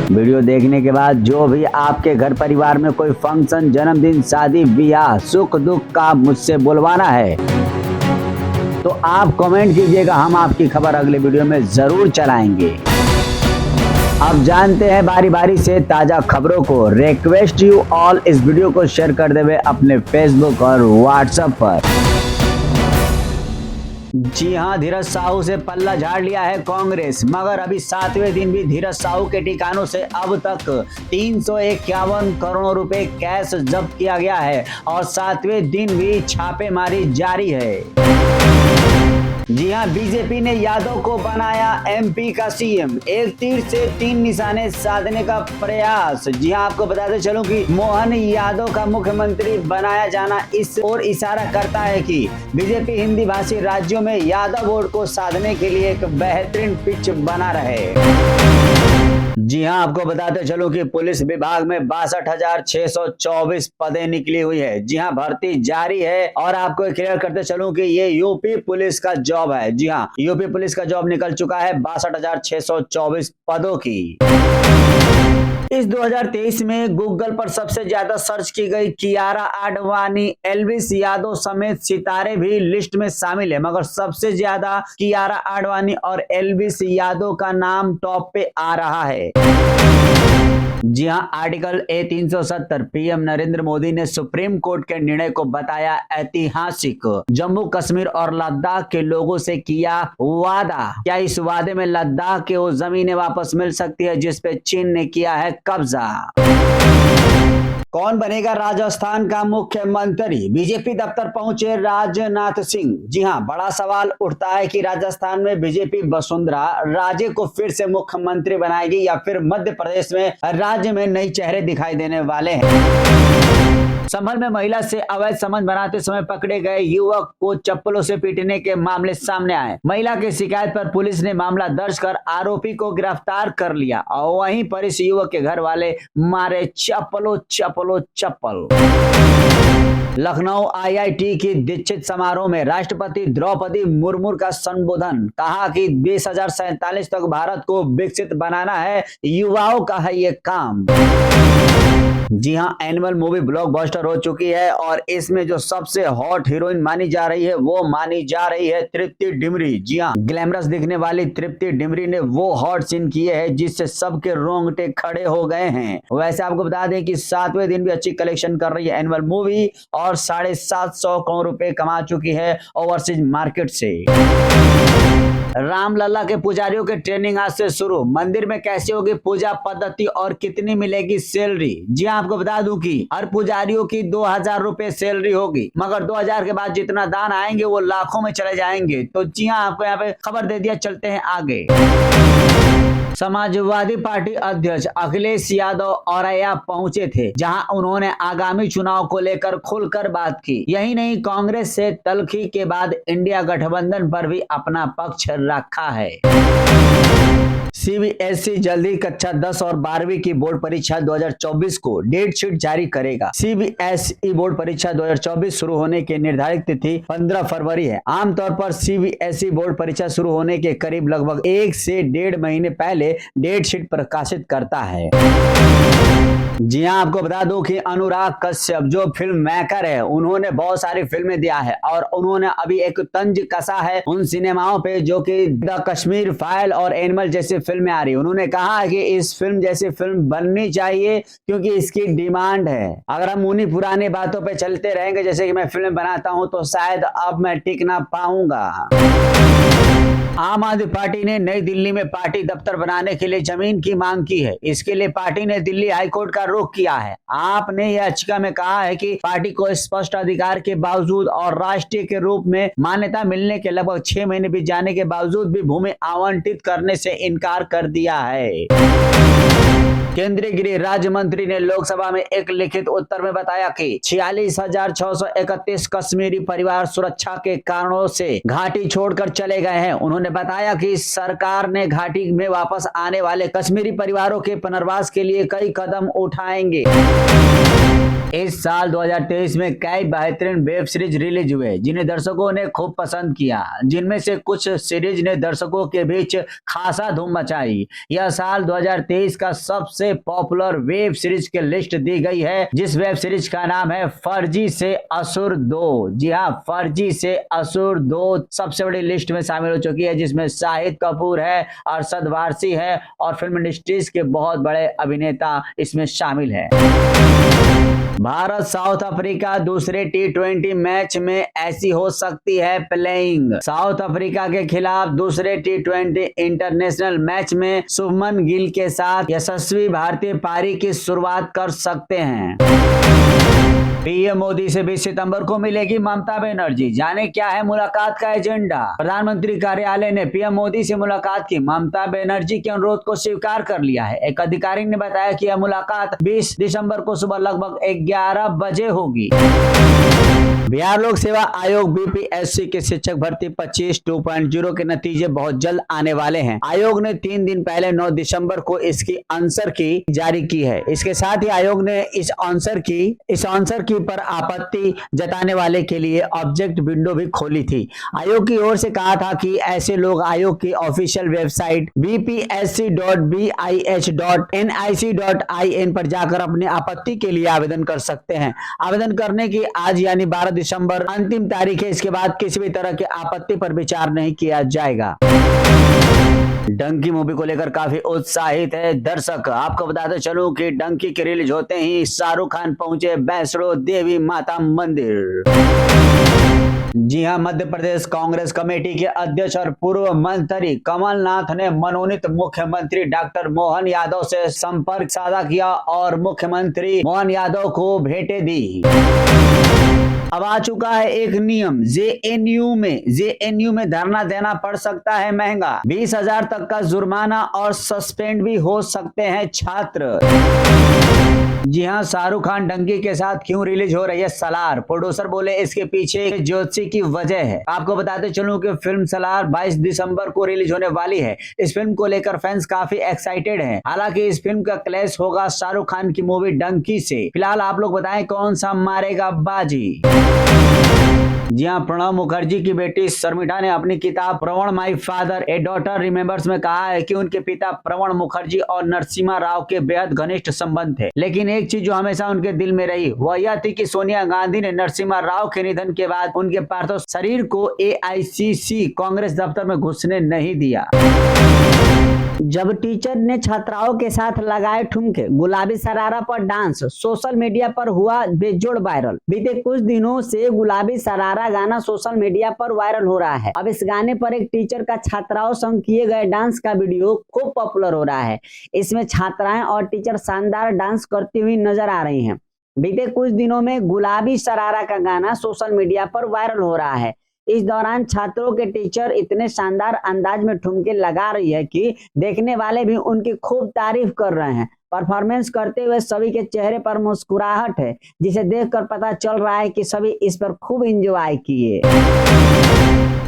Video देखने के बाद जो भी आपके घर परिवार में कोई फंक्शन, जन्मदिन, शादी, ब्याह, सुख दुख का मुझसे बुलवाना है तो आप कमेंट कीजिएगा, हम आपकी खबर अगले वीडियो में जरूर चलाएंगे। अब जानते हैं बारी बारी से ताजा खबरों को। रिक्वेस्ट यू ऑल इस वीडियो को शेयर कर देवे अपने फेसबुक और व्हाट्सएप पर। जी हां, धीरज साहू से पल्ला झाड़ लिया है कांग्रेस, मगर अभी 7वें दिन भी धीरज साहू के ठिकानों से अब तक 351 करोड़ रुपए कैश जब्त किया गया है और 7वें दिन भी छापेमारी जारी है। जी हां, बीजेपी ने यादव को बनाया एमपी का सीएम, एक तीर से 3 निशाने साधने का प्रयास। जी हां, आपको बताते चलूं कि मोहन यादव का मुख्यमंत्री बनाया जाना इस ओर इशारा करता है कि बीजेपी हिंदी भाषी राज्यों में यादव वोट को साधने के लिए एक बेहतरीन पिच बना रहे। जी हां, आपको बताते चलूं कि पुलिस विभाग में 62,624 पदें निकली हुई है। जी हां, भर्ती जारी है और आपको क्लियर करते चलूं कि ये यूपी पुलिस का जॉब है। जी हां, यूपी पुलिस का जॉब निकल चुका है 62,624 पदों की। इस 2023 में गूगल पर सबसे ज्यादा सर्च की गई कियारा आडवाणी, एल्विस यादव समेत सितारे भी लिस्ट में शामिल है, मगर सबसे ज्यादा कियारा आडवाणी और एल्विस यादव का नाम टॉप पे आ रहा है। जी हां, article A370 PM Narendra Modi ने सुप्रीम कोर्ट के निर्णय को बताया ऐतिहासिक। जम्मू कश्मीर और लद्दाख के लोगों से किया वादा, क्या इस वादे में लद्दाख के वो जमीनें वापस मिल सकती है जिस पे चीन ने किया है कब्जा? कौन बनेगा राजस्थान का मुख्यमंत्री? बीजेपी दफ्तर पहुंचे राजनाथ सिंह। जी हां, बड़ा सवाल उठता है कि राजस्थान में बीजेपी वसुंधरा राजे को फिर से मुख्यमंत्री बनाएगी या फिर मध्य प्रदेश में राज्य में नए चेहरे दिखाई देने वाले हैं। संभल में महिला से अवैध संबंध बनाते समय पकड़े गए युवक को चप्पलों से पीटने के मामले सामने आए। महिला की शिकायत पर पुलिस ने मामला दर्ज कर आरोपी को गिरफ्तार कर लिया और वहीं पर इस युवक के घर वाले मारे चप्पलों चप्पलों चप्पल। लखनऊ आईआईटी की दीक्षित समारोह में राष्ट्रपति द्रौपदी मुर्मू का संबोधन, कहा कि 2047 तक भारत को विकसित बनाना है, युवाओं का है ये काम। जी हां, एनिमल मूवी ब्लॉकबस्टर हो चुकी है और इसमें जो सबसे हॉट हीरोइन मानी जा रही है वो मानी जा रही है तृप्ति डिमरी। जी हां, ग्लैमरस दिखने वाली तृप्ति डिमरी ने वो हॉट सीन किए हैं जिससे सबके रोंगटे खड़े हो गए हैं। वैसे आपको बता दें कि 7वें दिन भी अच्छी कलेक्शन कर रही है एनिमल मूवी और 750 करोड़ रुपए कमा चुकी है ओवरसीज मार्केट से। रामलला के पुजारियों के ट्रेनिंग आज से शुरू। मंदिर में कैसी होगी पूजा पद्धति और कितनी मिलेगी सैलरी? जी हां, आपको बता दूं कि हर पुजारियों की 2,000 रुपए सैलरी होगी, मगर 2,000 के बाद जितना दान आएंगे वो लाखों में चले जाएंगे। तो जी हां, आपको यहाँ पे खबर दे दिया, चलते हैं आगे। समाजवादी पार्टी अध्यक्ष अखिलेश यादव औरैया पहुंचे थे, जहां उन्होंने आगामी चुनाव को लेकर खुलकर बात की। यही नहीं, कांग्रेस से तल्खी के बाद इंडिया गठबंधन पर भी अपना पक्ष रखा है। सीबीएसई जल्दी कक्षा 10 और 12वीं की बोर्ड परीक्षा 2024 को डेट शीट जारी करेगा। सीबीएसई बोर्ड परीक्षा 2024 शुरू होने की निर्धारित तिथि 15 फरवरी है। आमतौर पर सीबीएसई बोर्ड परीक्षा शुरू होने के करीब लगभग 1 से 1.5 महीने पहले डेट शीट प्रकाशित करता है। जी हां, आपको बता दूं कि अनुराग कश्यप जो फिल्म मेकर है, उन्होंने बहुत सारी फिल्में दिया है और उन्होंने अभी एक तंज कसा है उन सिनेमाओं पे जो कि द कश्मीर फाइल और एनिमल जैसी फिल्में आ रही। उन्होंने कहा है कि इस फिल्म जैसी फिल्म बननी चाहिए क्योंकि इसकी डिमांड है। अगर हम उन्हीं पुरानी बातों पे चलते रहेंगे जैसे कि मैं फिल्म बनाता हूं तो शायद अब मैं टिक ना पाऊंगा। आम आदमी पार्टी ने नई दिल्ली में पार्टी दफ्तर बनाने के लिए जमीन की मांग की है। इसके लिए पार्टी ने दिल्ली हाईकोर्ट का रुख किया है। आपने याचिका में कहा है कि पार्टी को स्पष्ट अधिकार के बावजूद और राष्ट्रीय के रूप में मान्यता मिलने के लगभग 6 महीने बीत जाने के बावजूद भी भूमि आवंटित करने से इनकार कर दिया है। केंद्रीय गृह राज्य मंत्री ने लोकसभा में एक लिखित उत्तर में बताया कि 46,631 कश्मीरी परिवार सुरक्षा के कारणों से घाटी छोड़कर चले गए हैं। उन्होंने बताया कि सरकार ने घाटी में वापस आने वाले कश्मीरी परिवारों के पुनर्वास के लिए कई कदम उठाएंगे। इस साल 2023 में कई बेहतरीन वेब सीरीज रिलीज हुए जिन्हें दर्शकों ने खूब पसंद किया, जिनमें से कुछ सीरीज ने दर्शकों के बीच खासा धूम मचाई। यह साल 2023 का सबसे पॉपुलर वेब सीरीज की लिस्ट दी गई है, जिस वेब सीरीज का नाम है फर्जी से असुर 2। जी हाँ, फर्जी से असुर 2 सबसे बड़ी लिस्ट में शामिल हो चुकी है, जिसमें शाहिद कपूर है, अरशद वारसी है और फिल्म इंडस्ट्रीज के बहुत बड़े अभिनेता इसमें शामिल है। भारत साउथ अफ्रीका दूसरे T20 मैच में ऐसी हो सकती है प्लेइंग। साउथ अफ्रीका के खिलाफ दूसरे T20 इंटरनेशनल मैच में शुभमन गिल के साथ यशस्वी भारतीय पारी की शुरुआत कर सकते हैं। पीएम मोदी से 20 सितंबर को मिलेगी ममता बनर्जी, जाने क्या है मुलाकात का एजेंडा। प्रधानमंत्री कार्यालय ने पीएम मोदी से मुलाकात की ममता बनर्जी के अनुरोध को स्वीकार कर लिया है। एक अधिकारी ने बताया कि यह मुलाकात 20 दिसंबर को सुबह लगभग 11 बजे होगी। बिहार लोक सेवा आयोग बीपीएससी के शिक्षक भर्ती 25 2.0 के नतीजे बहुत जल्द आने वाले हैं। आयोग ने 3 दिन पहले 9 दिसंबर को इसकी आंसर की जारी की है। इसके साथ ही आयोग ने इस आंसर की पर आपत्ति जताने वाले के लिए ऑब्जेक्ट विंडो भी खोली थी। आयोग की ओर से कहा था कि ऐसे लोग आयोग की ऑफिशियल वेबसाइट bpsc.bih.nic.in पर जाकर अपनी आपत्ति के लिए आवेदन कर सकते हैं। आवेदन करने की आज यानी 12 दिसंबर अंतिम तारीख है। इसके बाद किसी भी तरह की आपत्ति पर विचार नहीं किया जाएगा। डंकी मूवी को लेकर काफी उत्साहित है दर्शक। आपको बताते चलूं कि डंकी के रिलीज होते ही शाहरुख खान पहुंचे वैष्णो देवी माता मंदिर। जी हां, मध्य प्रदेश कांग्रेस कमेटी के अध्यक्ष और पूर्व मंत्री कमलनाथ ने मनोनीत मुख्यमंत्री डॉक्टर मोहन यादव से संपर्क साधा किया और मुख्यमंत्री मोहन यादव को भेंटें दी। अब आ चुका है एक नियम, जेएनयू में धरना देना पड़ सकता है महंगा। 20,000 तक का जुर्माना और सस्पेंड भी हो सकते हैं छात्र। जी हां, शाहरुख खान डंकी के साथ क्यों रिलीज हो रही है सलार? प्रोड्यूसर बोले इसके पीछे ज्योतिषी की वजह है। आपको बताते चलूं कि फिल्म सलार 22 दिसंबर को रिलीज होने वाली है। इस फिल्म को लेकर फैंस काफी एक्साइटेड हैं। हालांकि इस फिल्म का क्लैश होगा शाहरुख खान की मूवी डंकी से। फिलहाल आप लोग बताएं कौन सा मारेगा बाजी। जी हाँ, प्रणब मुखर्जी की बेटी शर्मिष्ठा ने अपनी किताब प्रवण my father A daughter remembers में कहा है कि उनके पिता प्रवण मुखर्जी और नरसिम्हा राव के बेहद घनिष्ठ संबंध थे। लेकिन एक चीज जो हमेशा उनके दिल में रही वह यह थी कि सोनिया गांधी ने नरसिम्हा राव के निधन के बाद उनके पार्थिव शरीर को एआईसीसी कांग्रेस दफ्तर में घुसने नहीं दिया। जब टीचर ने छात्राओं के साथ लगाए ठुमके, गुलाबी शरारा पर डांस सोशल मीडिया पर हुआ बेजोड़ वायरल। बीते कुछ दिनों से गुलाबी शरारा गाना सोशल मीडिया पर वायरल हो रहा है। अब इस गाने पर एक टीचर का छात्राओं संग किए गए डांस का वीडियो खूब पॉपुलर हो रहा है। इसमें छात्राएं और टीचर शानदार डांस करती हुई नजर आ रही हैं। बीते कुछ दिनों में गुलाबी शरारा का गाना सोशल मीडिया पर वायरल हो रहा है। इस दौरान छात्रों के टीचर इतने शानदार अंदाज में ठुमके लगा रही है कि देखने वाले भी उनकी खूब तारीफ कर रहे हैं। परफॉर्मेंस करते हुए सभी के चेहरे पर मुस्कुराहट है, जिसे देखकर पता चल रहा है कि सभी इस पर खूब एंजॉय किए।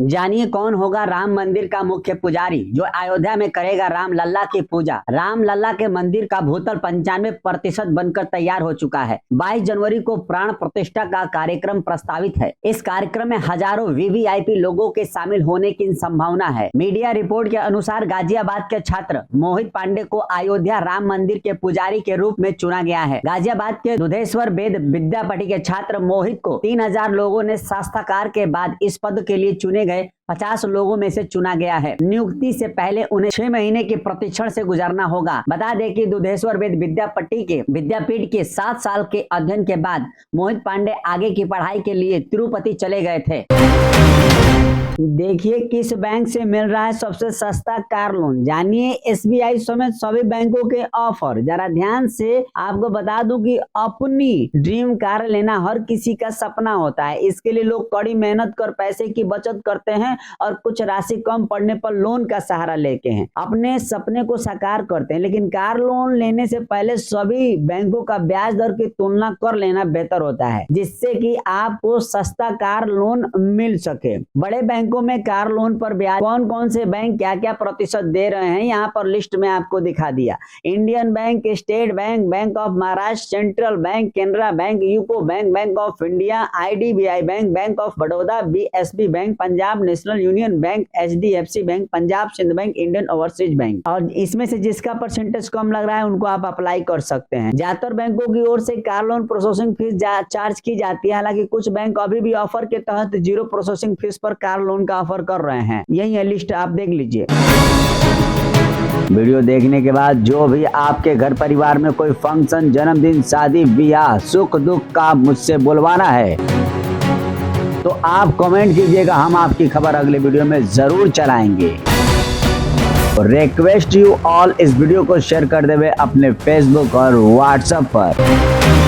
जानिए कौन होगा राम मंदिर का मुख्य पुजारी जो अयोध्या में करेगा राम लल्ला की पूजा। राम लल्ला के मंदिर का भूतल 95% बनकर तैयार हो चुका है। 22 जनवरी को प्राण प्रतिष्ठा का कार्यक्रम प्रस्तावित है। इस कार्यक्रम में हजारों वीवीआईपी लोगों के शामिल होने की संभावना है। मीडिया रिपोर्ट के अनुसार गाजियाबाद के छात्र मोहित पांडे को अयोध्या राम मंदिर के पुजारी के रूप में चुना गया है। गाजियाबाद के दुधेश्वर वेद विद्यापीठ के छात्र मोहित को 3000 लोगों ने साक्षात्कार के बाद इस पद के लिए चुने गए 50 लोगों में से चुना गया है। नियुक्ति से पहले उन्हें 6 महीने के प्रशिक्षण से गुजरना होगा। बता दें कि दुधेश्वर वेद विद्यापीठ के 7 साल के अध्ययन के बाद मोहित पांडे आगे की पढ़ाई के लिए तिरुपति चले गए थे। देखिए किस बैंक से मिल रहा है सबसे सस्ता कार लोन। जानिए एसबीआई समेत सभी बैंकों के ऑफर। जरा ध्यान से आपको बता दूं कि अपनी ड्रीम कार लेना हर किसी का सपना होता है। इसके लिए लोग कड़ी मेहनत कर पैसे की बचत करते हैं और कुछ राशि कम पड़ने पर लोन का सहारा लेके हैं अपने सपने को साकार करते हैं। लेकिन कार लोन लेने से पहले सभी बैंकों का ब्याज दर की तुलना कर लेना बेहतर होता है, जिससे कि आपको सस्ता कार लोन मिल सके। बड़े बैंक बैंकों में कार लोन पर ब्याज कौन कौन से बैंक क्या क्या प्रतिशत दे रहे हैं, यहाँ पर लिस्ट में आपको दिखा दिया। Indian Bank, State Bank, Bank of Maharashtra, Central Bank, Canara Bank, UCO Bank, Bank of India, IDBI Bank, Bank of Baroda, BSB Bank, Punjab National Union Bank, HDFC Bank, Punjab Sindh Bank, Indian Overseas Bank. और इसमें से जिसका परसेंटेज कम लग रहा है उनको आप अप्लाई कर सकते हैं। ज्यादातर बैंकों की ओर से car loan processing fees charge की जाती है, हालांकि कुछ बैंक अभी भी ऑफर के तहत 0 प्रोसेसिंग फीस पर कार लोन का ऑफर कर रहे हैं। यही है लिस्ट, आप देख लीजिए। वीडियो देखने के बाद जो भी आपके घर परिवार में कोई फंक्शन, जन्मदिन, शादी, ब्याह, सुख दुख का मुझसे बुलवाना है तो आप कमेंट कीजिएगा, हम आपकी खबर अगले वीडियो में जरूर चलाएंगे। रिक्वेस्ट यू ऑल इस वीडियो को शेयर कर देवे अपने फेसबुक और व्हाट्सएप पर।